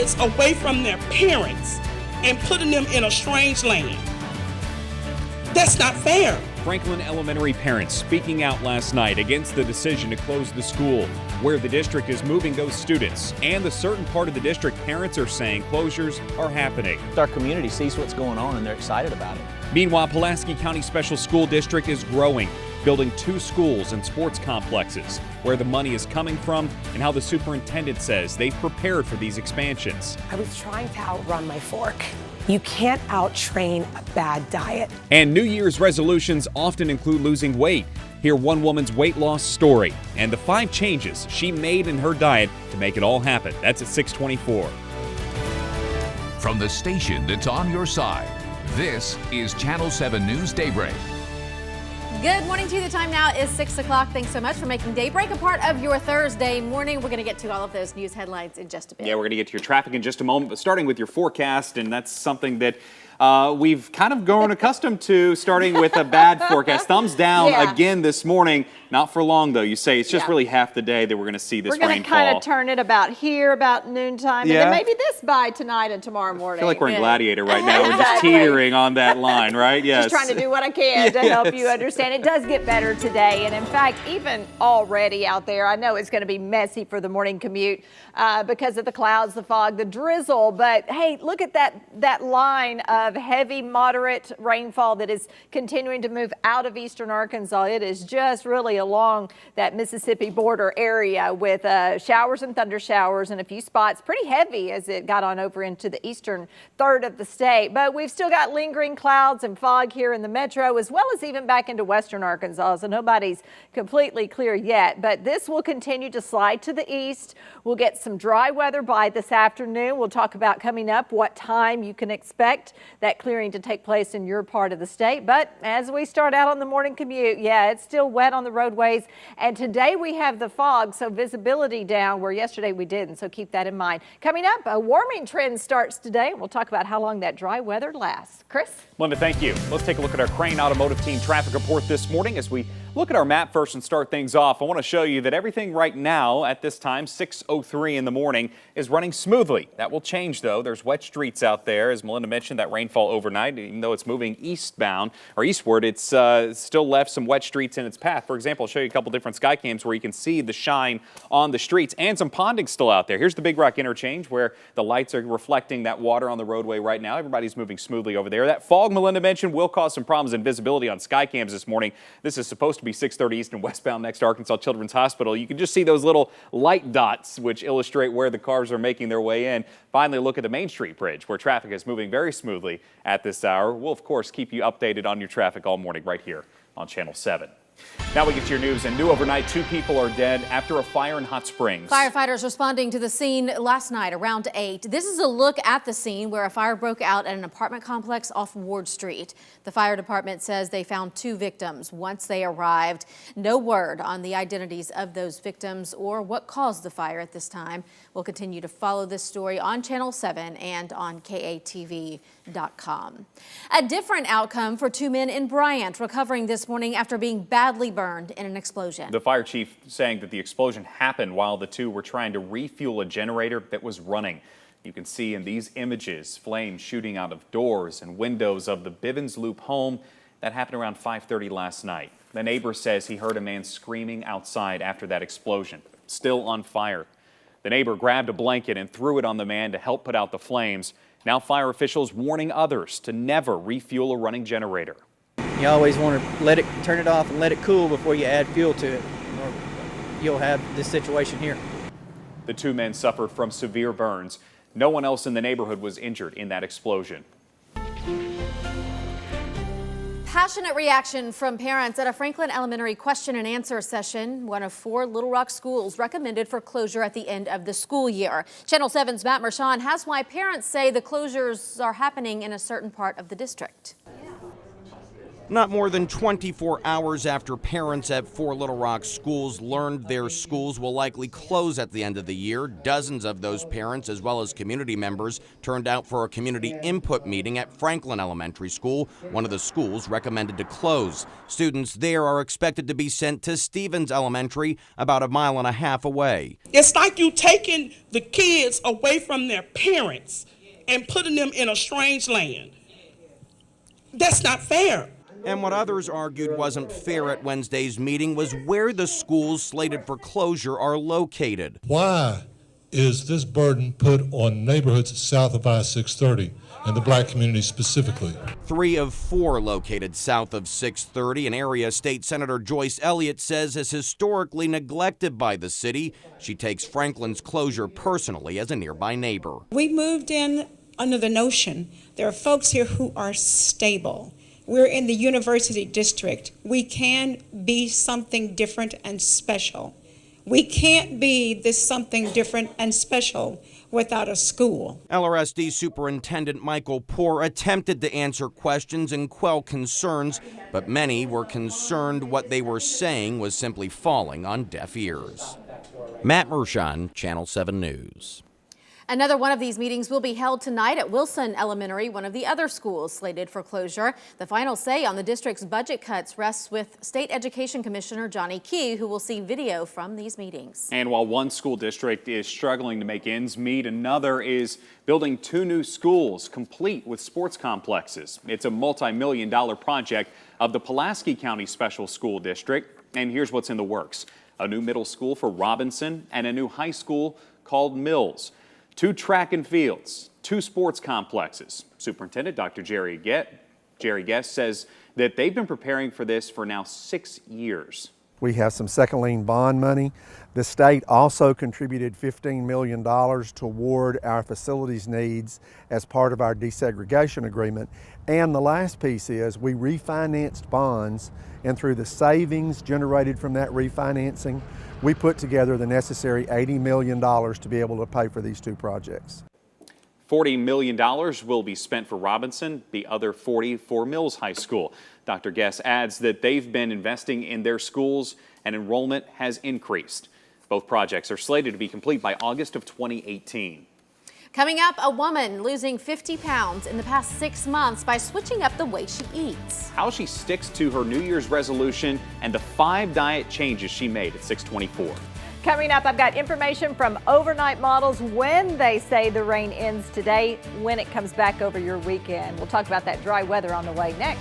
kids away from their parents and putting them in a strange land. That's not fair. Franklin Elementary parents speaking out last night against the decision to close the school, where the district is moving those students, and the certain part of the district parents are saying closures are happening. Our community sees what's going on and they're excited about it. Meanwhile, Pulaski County Special School District is growing, building 2 schools and sports complexes. Where the money is coming from and how the superintendent says they've prepared for these expansions. I was trying to outrun my fork. You can't out-train a bad diet. And New Year's resolutions often include losing weight. Hear one woman's weight loss story and the 5 changes she made in her diet to make it all happen. That's at 6:24. From the station that's on your side, this is Channel 7 News Daybreak. Good morning to you. The time now is 6 o'clock. Thanks so much for making Daybreak a part of your Thursday morning. We're going to get to all of those news headlines in just a bit. Yeah, we're going to get to your traffic in just a moment, but starting with your forecast, and that's something that we've kind of grown accustomed to, starting with a bad forecast. Thumbs down again this morning. Not for long, though. You say it's just really half the day that we're going to see this rainfall. We're going to kind of turn it about here, about noontime, and then maybe this by tonight and tomorrow morning. I feel like we're in Gladiator right now. We're just teetering on that line, right? Yes. Just trying to do what I can to help you understand. It does get better today, and in fact, even already out there, I know it's going to be messy for the morning commute because of the clouds, the fog, the drizzle, but hey, look at that line of heavy, moderate rainfall that is continuing to move out of eastern Arkansas. It is just really along that Mississippi border area with showers and thunder showers and a few spots pretty heavy as it got on over into the eastern third of the state. But we've still got lingering clouds and fog here in the metro as well as even back into western Arkansas. So nobody's completely clear yet, but this will continue to slide to the east. We'll get some dry weather by this afternoon. We'll talk about coming up what time you can expect that clearing to take place in your part of the state. But as we start out on the morning commute, it's still wet on the roadways. And today we have the fog, so visibility down where yesterday we didn't. So keep that in mind. Coming up, a warming trend starts today. We'll talk about how long that dry weather lasts. Chris? Linda, thank you. Let's take a look at our Crane Automotive Team traffic report this morning. As we look at our map first and start things off, I want to show you that everything right now at this time, 6:03 in the morning, is running smoothly. That will change, though. There's wet streets out there. As Melinda mentioned, that rainfall overnight, even though it's moving eastbound or eastward, it's still left some wet streets in its path. For example, I'll show you a couple different sky cams where you can see the shine on the streets and some ponding still out there. Here's the Big Rock interchange where the lights are reflecting that water on the roadway right now. Everybody's moving smoothly over there. That fog Melinda mentioned will cause some problems in visibility on sky cams this morning. This is supposed to be 630 east and westbound next to Arkansas Children's Hospital. You can just see those little light dots which illustrate where the cars are making their way in. Finally, look at the Main Street Bridge where traffic is moving very smoothly at this hour. We'll, of course, keep you updated on your traffic all morning right here on Channel 7. Now we get to your news, and new overnight, 2 people are dead after a fire in Hot Springs. Firefighters responding to the scene last night around 8. This is a look at the scene where a fire broke out at an apartment complex off Ward Street. The fire department says they found 2 victims once they arrived. No word on the identities of those victims or what caused the fire at this time. We'll continue to follow this story on Channel 7 and on KATV.com. A different outcome for 2 men in Bryant recovering this morning after being badly burned in an explosion. The fire chief saying that the explosion happened while the 2 were trying to refuel a generator that was running. You can see in these images flames shooting out of doors and windows of the Bivens Loop home. That happened around 5:30 last night. The neighbor says he heard a man screaming outside after that explosion, still on fire. The neighbor grabbed a blanket and threw it on the man to help put out the flames. Now fire officials warning others to never refuel a running generator. You always want to turn it off and let it cool before you add fuel to it, or you'll have this situation here. The 2 men suffered from severe burns. No one else in the neighborhood was injured in that explosion. Passionate reaction from parents at a Franklin Elementary question and answer session. One of 4 Little Rock schools recommended for closure at the end of the school year. Channel 7's Matt Mershon has why parents say the closures are happening in a certain part of the district. Not more than 24 hours after parents at 4 Little Rock schools learned their schools will likely close at the end of the year, dozens of those parents, as well as community members, turned out for a community input meeting at Franklin Elementary School, one of the schools recommended to close. Students there are expected to be sent to Stevens Elementary, about a mile and a half away. It's like you taking the kids away from their parents and putting them in a strange land. That's not fair. And what others argued wasn't fair at Wednesday's meeting was where the schools slated for closure are located. Why is this burden put on neighborhoods south of I-630 and the black community specifically? 3 of 4 located south of 630, an area State Senator Joyce Elliott says is historically neglected by the city. She takes Franklin's closure personally as a nearby neighbor. We moved in under the notion there are folks here who are stable. We're in the university district. We can be something different and special. We can't be this something different and special without a school. LRSD Superintendent Michael Poore attempted to answer questions and quell concerns, but many were concerned what they were saying was simply falling on deaf ears. Matt Mershon, Channel 7 News. Another one of these meetings will be held tonight at Wilson Elementary, one of the other schools slated for closure. The final say on the district's budget cuts rests with State Education Commissioner Johnny Key, who will see video from these meetings. And while one school district is struggling to make ends meet, another is building 2 new schools complete with sports complexes. It's a multi-million-dollar project of the Pulaski County Special School District. And here's what's in the works: a new middle school for Robinson and a new high school called Mills. 2 track and fields, 2 sports complexes. Superintendent Dr. Jerry Guest says that they've been preparing for this for now 6 years. We have some second lien bond money. The state also contributed $15 million toward our facilities needs as part of our desegregation agreement. And the last piece is we refinanced bonds, and through the savings generated from that refinancing, we put together the necessary $80 million to be able to pay for these 2 projects. $40 million will be spent for Robinson, the other $40 for Mills High School. Dr. Guest adds that they've been investing in their schools and enrollment has increased. Both projects are slated to be complete by August of 2018. Coming up, a woman losing 50 pounds in the past 6 months by switching up the way she eats. How she sticks to her New Year's resolution and the 5 diet changes she made at 6:24. Coming up, I've got information from overnight models when they say the rain ends today, when it comes back over your weekend. We'll talk about that dry weather on the way next.